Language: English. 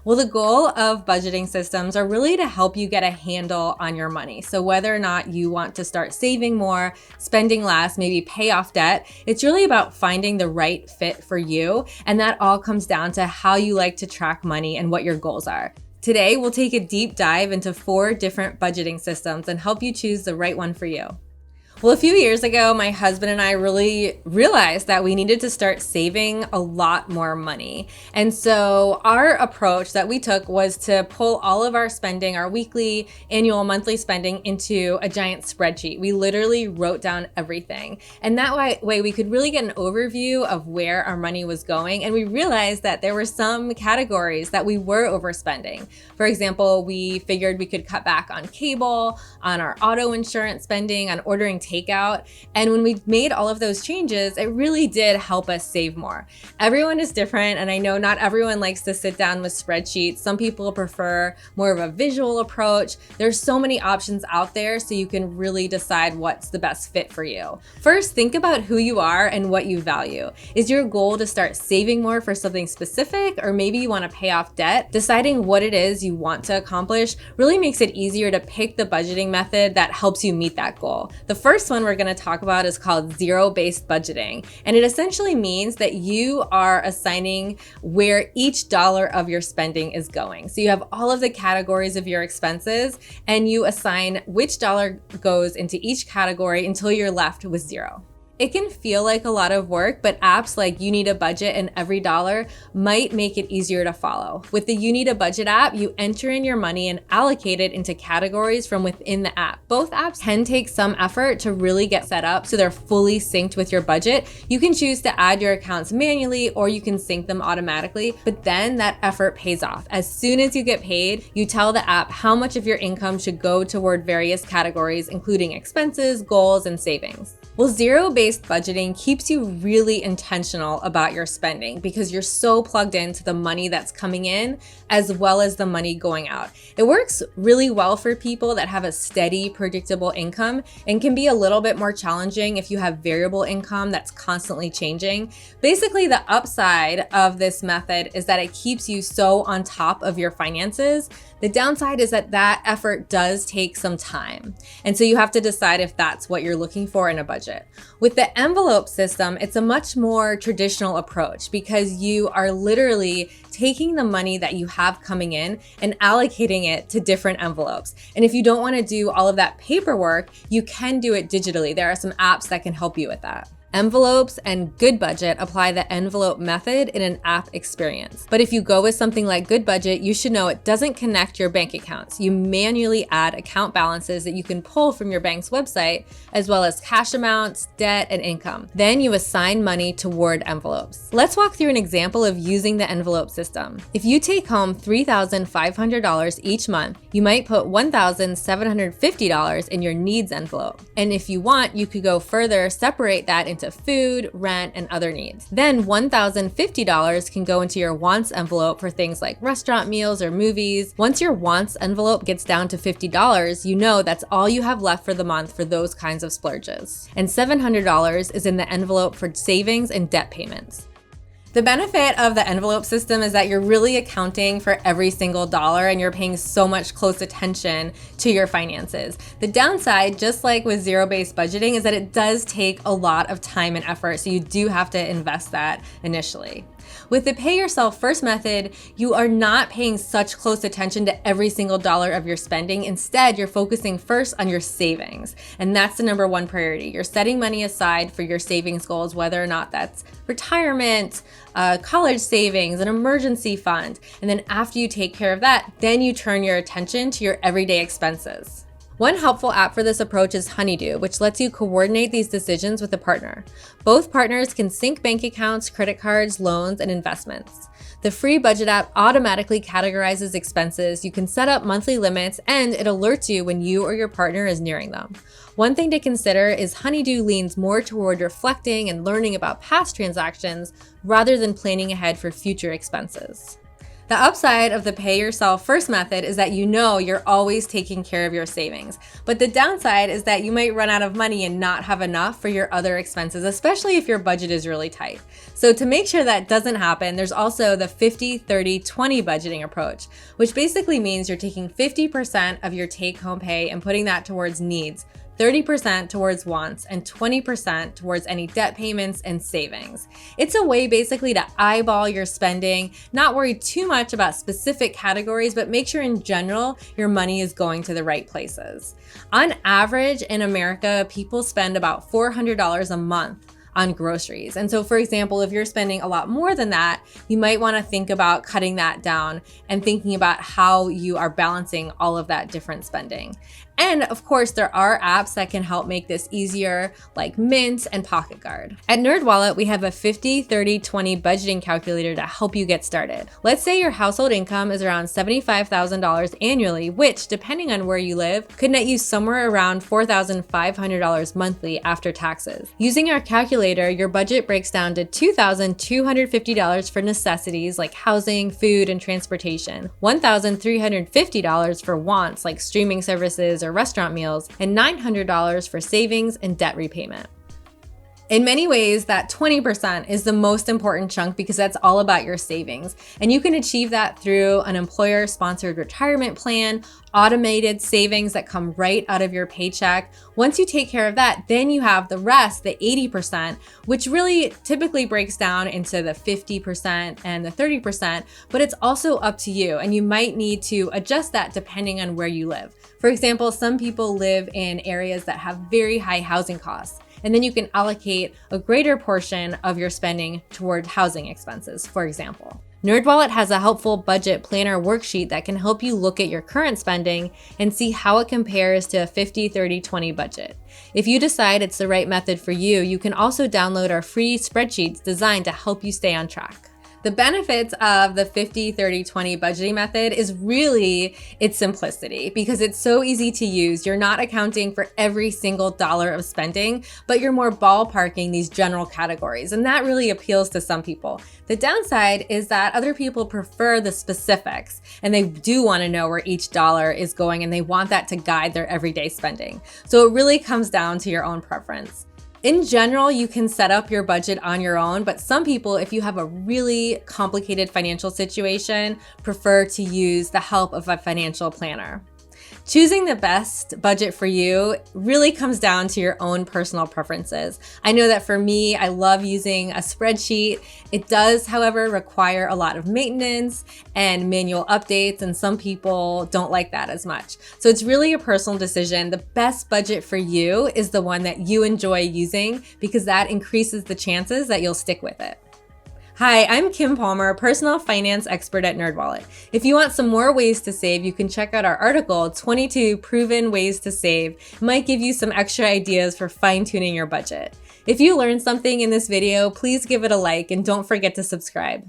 Well, the goal of budgeting systems are really to help you get a handle on your money. So whether or not you want to start saving more, spending less, maybe pay off debt, it's really about finding the right fit for you. And that all comes down to how you like to track money and what your goals are. Today, we'll take a deep dive into 4 different budgeting systems and help you choose the right one for you. Well, a few years ago, my husband and I really realized that we needed to start saving a lot more money. And so our approach that we took was to pull all of our spending, our weekly, annual, monthly spending into a giant spreadsheet. We literally wrote down everything. And that way we could really get an overview of where our money was going. And we realized that there were some categories that we were overspending. For example, we figured we could cut back on cable, on our auto insurance spending, on ordering takeout. And when we made all of those changes, it really did help us save more. Everyone is different, and I know not everyone likes to sit down with spreadsheets. Some people prefer more of a visual approach. There's so many options out there, so you can really decide what's the best fit for you. First, think about who you are and what you value. Is your goal to start saving more for something specific, or maybe you want to pay off debt? Deciding what it is you want to accomplish really makes it easier to pick the budgeting method that helps you meet that goal. The first one we're going to talk about is called zero-based budgeting. And it essentially means that you are assigning where each dollar of your spending is going. So you have all of the categories of your expenses and you assign which dollar goes into each category until you're left with zero. It can feel like a lot of work, but apps like You Need a Budget and Every Dollar might make it easier to follow. With the You Need a Budget app, you enter in your money and allocate it into categories from within the app. Both apps can take some effort to really get set up so they're fully synced with your budget. You can choose to add your accounts manually or you can sync them automatically, but then that effort pays off. As soon as you get paid, you tell the app how much of your income should go toward various categories, including expenses, goals, and savings. Well, zero-based budgeting keeps you really intentional about your spending because you're so plugged into the money that's coming in as well as the money going out. It works really well for people that have a steady, predictable income and can be a little bit more challenging if you have variable income that's constantly changing. Basically, the upside of this method is that it keeps you so on top of your finances. The downside is that effort does take some time. And so you have to decide if that's what you're looking for in a budget. With the envelope system, it's a much more traditional approach because you are literally taking the money that you have coming in and allocating it to different envelopes. And if you don't want to do all of that paperwork, you can do it digitally. There are some apps that can help you with that. Envelopes and Good Budget apply the envelope method in an app experience. But if you go with something like Good Budget, you should know it doesn't connect your bank accounts. You manually add account balances that you can pull from your bank's website, as well as cash amounts, debt, and income. Then you assign money toward envelopes. Let's walk through an example of using the envelope system. If you take home $3,500 each month, you might put $1,750 in your needs envelope. And if you want, you could go further, separate that into food, rent, and other needs. Then $1,050 can go into your wants envelope for things like restaurant meals or movies. Once your wants envelope gets down to $50, you know that's all you have left for the month for those kinds of splurges. And $700 is in the envelope for savings and debt payments. The benefit of the envelope system is that you're really accounting for every single dollar and you're paying so much close attention to your finances. The downside, just like with zero-based budgeting, is that it does take a lot of time and effort, so you do have to invest that initially. With the pay yourself first method, you are not paying such close attention to every single dollar of your spending. Instead, you're focusing first on your savings. And that's the number one priority. You're setting money aside for your savings goals, whether or not that's retirement, college savings, an emergency fund. And then after you take care of that, then you turn your attention to your everyday expenses. One helpful app for this approach is Honeydew, which lets you coordinate these decisions with a partner. Both partners can sync bank accounts, credit cards, loans, and investments. The free budget app automatically categorizes expenses, you can set up monthly limits, and it alerts you when you or your partner is nearing them. One thing to consider is Honeydew leans more toward reflecting and learning about past transactions rather than planning ahead for future expenses. The upside of the pay yourself first method is that you know you're always taking care of your savings. But the downside is that you might run out of money and not have enough for your other expenses, especially if your budget is really tight. So to make sure that doesn't happen, there's also the 50-30-20 budgeting approach, which basically means you're taking 50% of your take-home pay and putting that towards needs, 30% towards wants, and 20% towards any debt payments and savings. It's a way basically to eyeball your spending, not worry too much about specific categories, but make sure in general your money is going to the right places. On average in America, people spend about $400 a month on groceries. And so for example, if you're spending a lot more than that, you might want to think about cutting that down and thinking about how you are balancing all of that different spending. And of course, there are apps that can help make this easier, like Mint and Pocket Guard. At NerdWallet, we have a 50-30-20 budgeting calculator to help you get started. Let's say your household income is around $75,000 annually, which, depending on where you live, could net you somewhere around $4,500 monthly after taxes. Using our calculator, your budget breaks down to $2,250 for necessities like housing, food, and transportation, $1,350 for wants like streaming services or restaurant meals, and $900 for savings and debt repayment. In many ways, that 20% is the most important chunk because that's all about your savings. And you can achieve that through an employer-sponsored retirement plan, automated savings that come right out of your paycheck. Once you take care of that, then you have the rest, the 80%, which really typically breaks down into the 50% and the 30%, but it's also up to you. And you might need to adjust that depending on where you live. For example, some people live in areas that have very high housing costs. And then you can allocate a greater portion of your spending toward housing expenses, for example. NerdWallet has a helpful budget planner worksheet that can help you look at your current spending and see how it compares to a 50-30-20 budget. If you decide it's the right method for you, you can also download our free spreadsheets designed to help you stay on track. The benefits of the 50-30-20 budgeting method is really its simplicity because it's so easy to use. You're not accounting for every single dollar of spending, but you're more ballparking these general categories, and that really appeals to some people. The downside is that other people prefer the specifics, and they do want to know where each dollar is going, and they want that to guide their everyday spending. So it really comes down to your own preference. In general, you can set up your budget on your own, but some people, if you have a really complicated financial situation, prefer to use the help of a financial planner. Choosing the best budget for you really comes down to your own personal preferences. I know that for me, I love using a spreadsheet. It does, however, require a lot of maintenance and manual updates, and some people don't like that as much. So it's really a personal decision. The best budget for you is the one that you enjoy using because that increases the chances that you'll stick with it. Hi, I'm Kim Palmer, personal finance expert at NerdWallet. If you want some more ways to save, you can check out our article, 22 Proven Ways to Save. It might give you some extra ideas for fine-tuning your budget. If you learned something in this video, please give it a like and don't forget to subscribe.